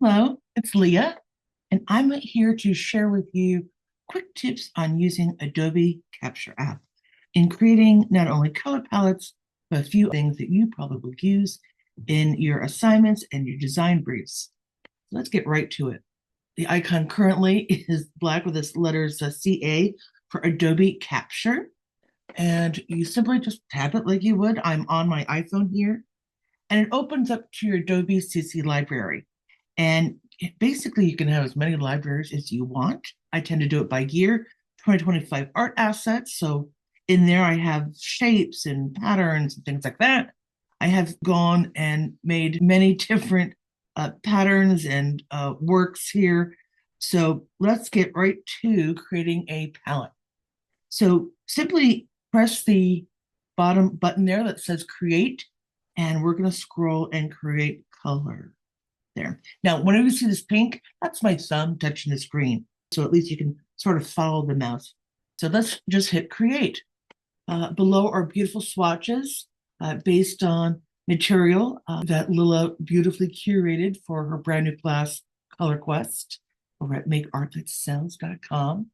Hello, it's Leah, and I'm here to share with you quick tips on using Adobe Capture App in creating not only color palettes, but a few things that you probably will use in your assignments and your design briefs. So let's get right to it. The icon currently is black with this letters CA for Adobe Capture, and you simply just tap it like you would. I'm on my iPhone here, and it opens up to your Adobe CC library. And basically, you can have as many libraries as you want. I tend to do it by year, 2025 art assets. So in there, I have shapes and patterns and things like that. I have gone and made many different patterns and works here. So let's get right to creating a palette. So simply press the bottom button there that says create, and we're going to scroll and create color there. Now, whenever you see this pink, that's my thumb touching the screen. So at least you can sort of follow the mouse. So let's just hit create. Below are beautiful swatches based on material that Lila beautifully curated for her brand new class, Color Quest, over at makeartthatsells.com.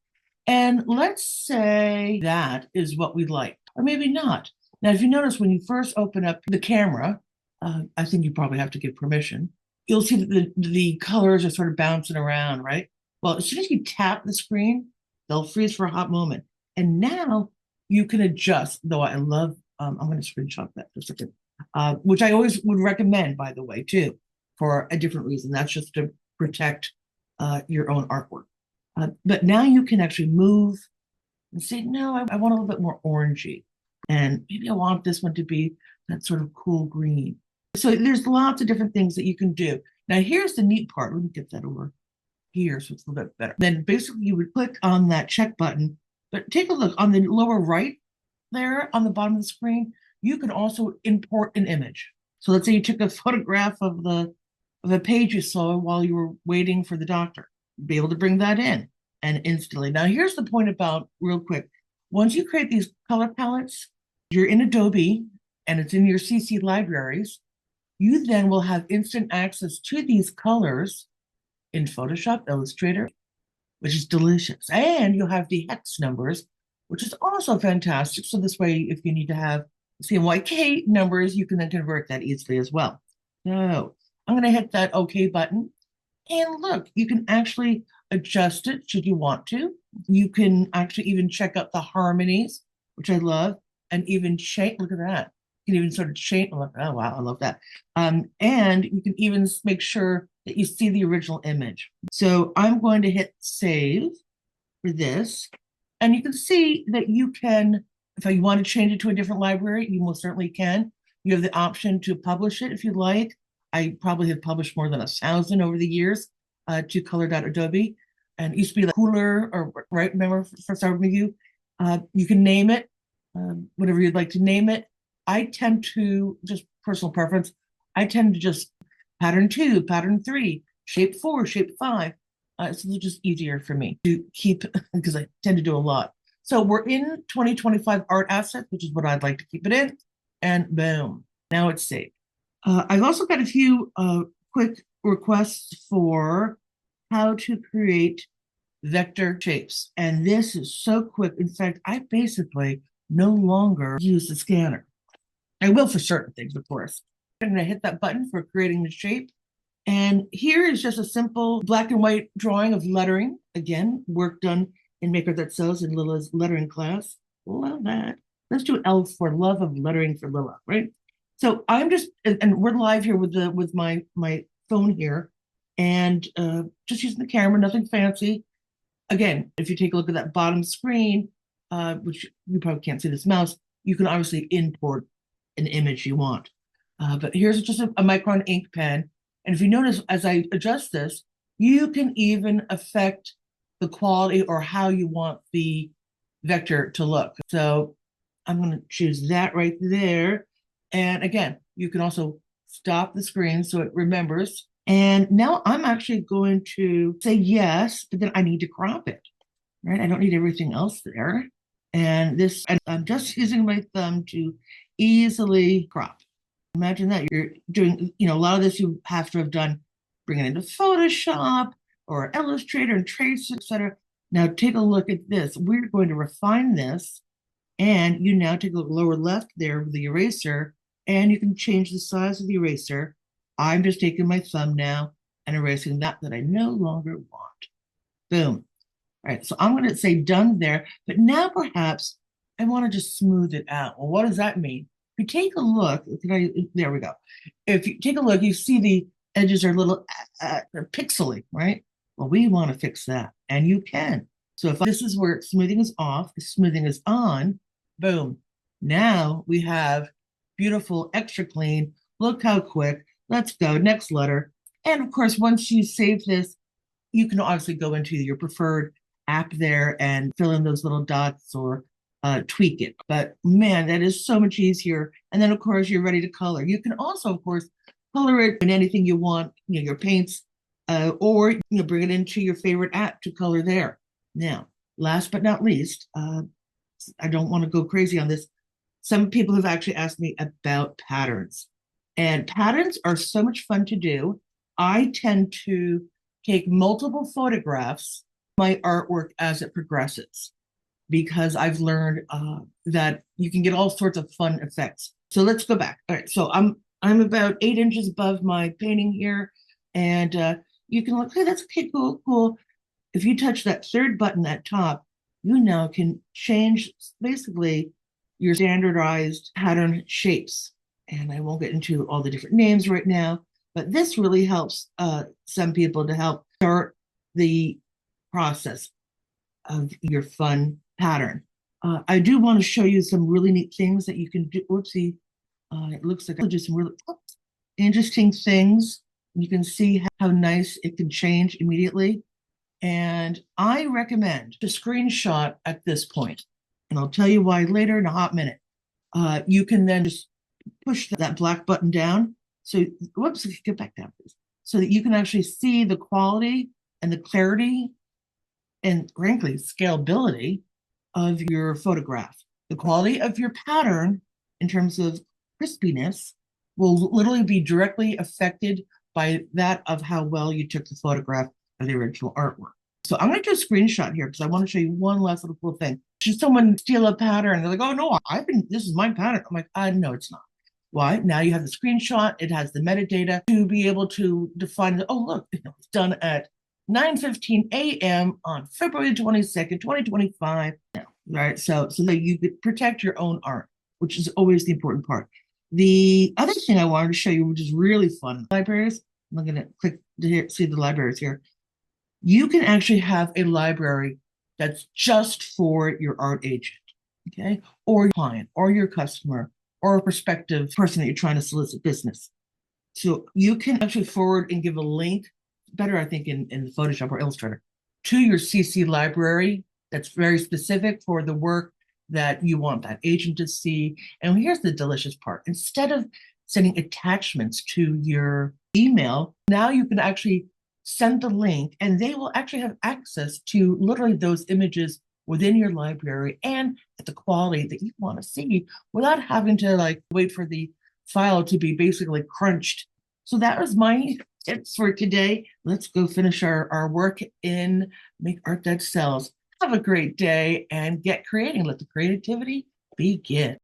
And let's say that is what we like, or maybe not. Now, if you notice when you first open up the camera, I think you probably have to give permission. You'll see that the colors are sort of bouncing around, right? Well, as soon as you tap the screen, they'll freeze for a hot moment. And now you can adjust, though I love, I'm going to screenshot that just a second, which I always would recommend, by the way, too, for a different reason. That's just to protect your own artwork. But now you can actually move and say, no, I want a little bit more orangey. And maybe I want this one to be that sort of cool green. So there's lots of different things that you can do. Now, here's the neat part. Let me get that over here so it's a little bit better. Then basically you would click on that check button, but take a look on the lower right there on the bottom of the screen. You can also import an image. So let's say you took a photograph of a page you saw while you were waiting for the doctor. You'd be able to bring that in and instantly. Now, here's the point about real quick. Once you create these color palettes, you're in Adobe and it's in your CC libraries. You then will have instant access to these colors in Photoshop, Illustrator, which is delicious. And you'll have the hex numbers, which is also fantastic. So this way, if you need to have CMYK numbers, you can then convert that easily as well. So I'm going to hit that OK button. And look, you can actually adjust it should you want to. You can actually even check out the harmonies, which I love, and even change. Look at that. You can even sort of change. Oh, wow, I love that. And you can even make sure that you see the original image. So I'm going to hit save for this. And you can see that you can, if you want to change it to a different library, you most certainly can. You have the option to publish it if you like. I probably have published more than 1,000 over the years to color.adobe. And it used to be like Cooler, or right, remember for some of you, you can name it, whatever you'd like to name it. I tend to, just personal preference, I tend to just pattern 2, pattern 3, shape 4, shape 5. So it's just easier for me to keep because I tend to do a lot. So we're in 2025 art assets, which is what I'd like to keep it in. And boom, now it's saved. I've also got a few quick requests for how to create vector shapes. And this is so quick. In fact, I basically no longer use the scanner. I will for certain things, of course. I'm going to hit that button for creating the shape. And here is just a simple black and white drawing of lettering. Again, work done in Maker That Sells in Lila's lettering class. Love that. Let's do L for love of lettering for Lila, right? So I'm just, and we're live here with my phone here, and just using the camera, nothing fancy. Again, if you take a look at that bottom screen, which you probably can't see this mouse, you can obviously import an image you want. But here's just a micron ink pen. And if you notice, as I adjust this, you can even affect the quality or how you want the vector to look. So I'm going to choose that right there. And again, you can also stop the screen so it remembers. And now I'm actually going to say yes, but then I need to crop it, right? I don't need everything else there. And I'm just using my thumb to easily crop. Imagine that you're doing, a lot of this you have to have done bring it into Photoshop or Illustrator and trace, etc. Now take a look at this. We're going to refine this, and you now take a look lower left there with the eraser, and you can change the size of the eraser. I'm just taking my thumb now and erasing that I no longer want. Boom. All right, so I'm going to say done there, but now perhaps I want to just smooth it out. Well, what does that mean? If you take a look, there we go. If you take a look, you see the edges are a little pixely, right? Well, we want to fix that, and you can. So if this is where smoothing is off, smoothing is on, boom. Now we have beautiful, extra clean. Look how quick. Let's go, next letter. And of course, once you save this, you can obviously go into your preferred app there and fill in those little dots or tweak it. But man, that is so much easier. And then of course, you're ready to color. You can also, of course, color it in anything you want, your paints, or bring it into your favorite app to color there. Now, last but not least, I don't want to go crazy on this. Some people have actually asked me about patterns. And patterns are so much fun to do. I tend to take multiple photographs of my artwork as it progresses, because I've learned that you can get all sorts of fun effects. So let's go back. All right, so I'm about 8 inches above my painting here, and you can look, hey, that's okay, cool. If you touch that third button at top, you now can change basically your standardized pattern shapes. And I won't get into all the different names right now, but this really helps some people to help start the process of your fun pattern. I do want to show you some really neat things that you can do. Whoopsie, it looks like I'll do some really interesting things. You can see how nice it can change immediately. And I recommend to screenshot at this point, and I'll tell you why later in a hot minute. You can then just push that black button down. So, whoops, get back down, please. So that you can actually see the quality and the clarity and, frankly, scalability of your photograph. The quality of your pattern in terms of crispiness will literally be directly affected by that of how well you took the photograph of the original artwork. So I'm going to do a screenshot here because I want to show you one last little cool thing. Should someone steal a pattern? They're like, oh no, this is my pattern. I'm like, no, it's not. Why? Now you have the screenshot. It has the metadata to be able to define, oh, look, it's done at 9:15 a.m. on February 22nd, 2025. Right? So that you could protect your own art, which is always the important part. The other thing I wanted to show you, which is really fun, libraries. I'm going to click to see the libraries here. You can actually have a library that's just for your art agent, okay? Or your client, or your customer, or a prospective person that you're trying to solicit business. So you can actually forward and give a link, better I think in Photoshop or Illustrator, to your CC library that's very specific for the work that you want that agent to see. And here's the delicious part. Instead of sending attachments to your email, now you can actually send the link and they will actually have access to literally those images within your library and at the quality that you want to see without having to wait for the file to be basically crunched. So that was my tips for today. Let's go finish our work in Make Art That Sells. Have a great day and get creating. Let the creativity begin.